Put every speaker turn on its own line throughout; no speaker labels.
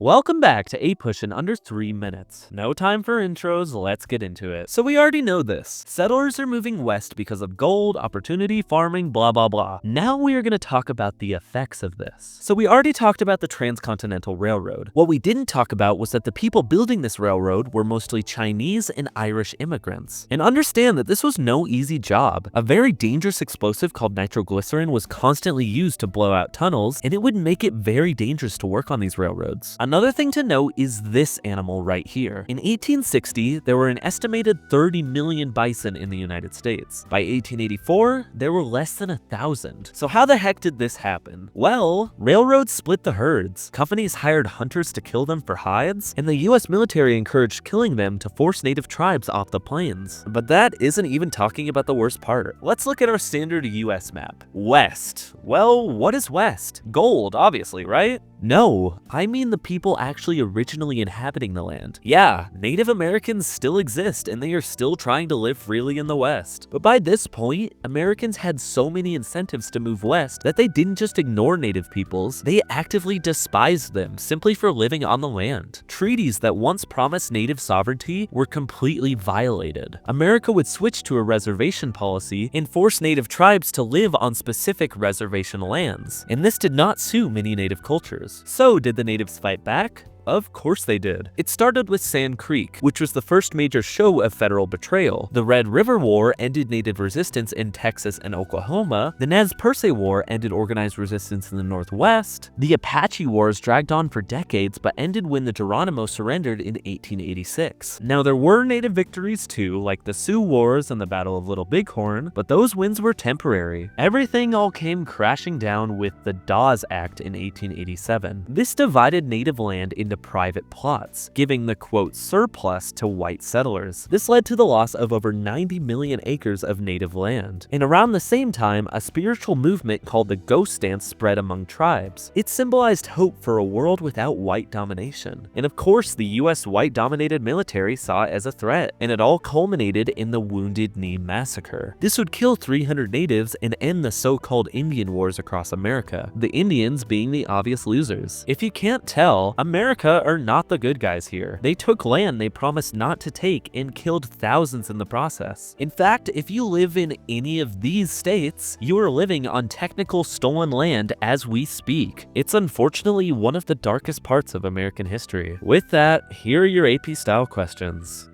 Welcome back to APUSH in under 3 minutes. No time for intros, let's get into it. So we already know this. Settlers are moving west because of gold, opportunity, farming, blah blah blah. Now we are going to talk about the effects of this. So we already talked about the Transcontinental Railroad. What we didn't talk about was that the people building this railroad were mostly Chinese and Irish immigrants. And understand that this was no easy job. A very dangerous explosive called nitroglycerin was constantly used to blow out tunnels, and it would make it very dangerous to work on these railroads. Another thing to note is this animal right here. In 1860, there were an estimated 30 million bison in the United States. By 1884, there were less than 1,000. So how the heck did this happen? Well, railroads split the herds. Companies hired hunters to kill them for hides, and the US military encouraged killing them to force native tribes off the plains. But that isn't even talking about the worst part. Let's look at our standard US map. West. Well, what is west? Gold, obviously, right? No, I mean the people actually originally inhabiting the land. Yeah, Native Americans still exist and they are still trying to live freely in the West. But by this point, Americans had so many incentives to move west that they didn't just ignore Native peoples, they actively despised them simply for living on the land. Treaties that once promised Native sovereignty were completely violated. America would switch to a reservation policy and force Native tribes to live on specific reservation lands. And this did not suit many Native cultures. So did the natives fight back? Of course they did. It started with Sand Creek, which was the first major show of federal betrayal. The Red River War ended native resistance in Texas and Oklahoma. The Nez Perce War ended organized resistance in the Northwest. The Apache Wars dragged on for decades but ended when the Geronimo surrendered in 1886. Now there were native victories too, like the Sioux Wars and the Battle of Little Bighorn, but those wins were temporary. Everything all came crashing down with the Dawes Act in 1887. This divided native land into private plots, giving the quote surplus to white settlers. This led to the loss of over 90 million acres of native land. And around the same time, a spiritual movement called the Ghost Dance spread among tribes. It symbolized hope for a world without white domination. And of course, the US white-dominated military saw it as a threat, and it all culminated in the Wounded Knee Massacre. This would kill 300 natives and end the so-called Indian Wars across America, the Indians being the obvious losers. If you can't tell, America are not the good guys here. They took land they promised not to take and killed thousands in the process. In fact, if you live in any of these states, you are living on technical stolen land as we speak. It's unfortunately one of the darkest parts of American history. With that, here are your AP style questions.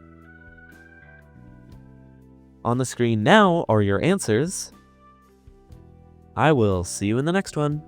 On the screen now are your answers. I will see you in the next one.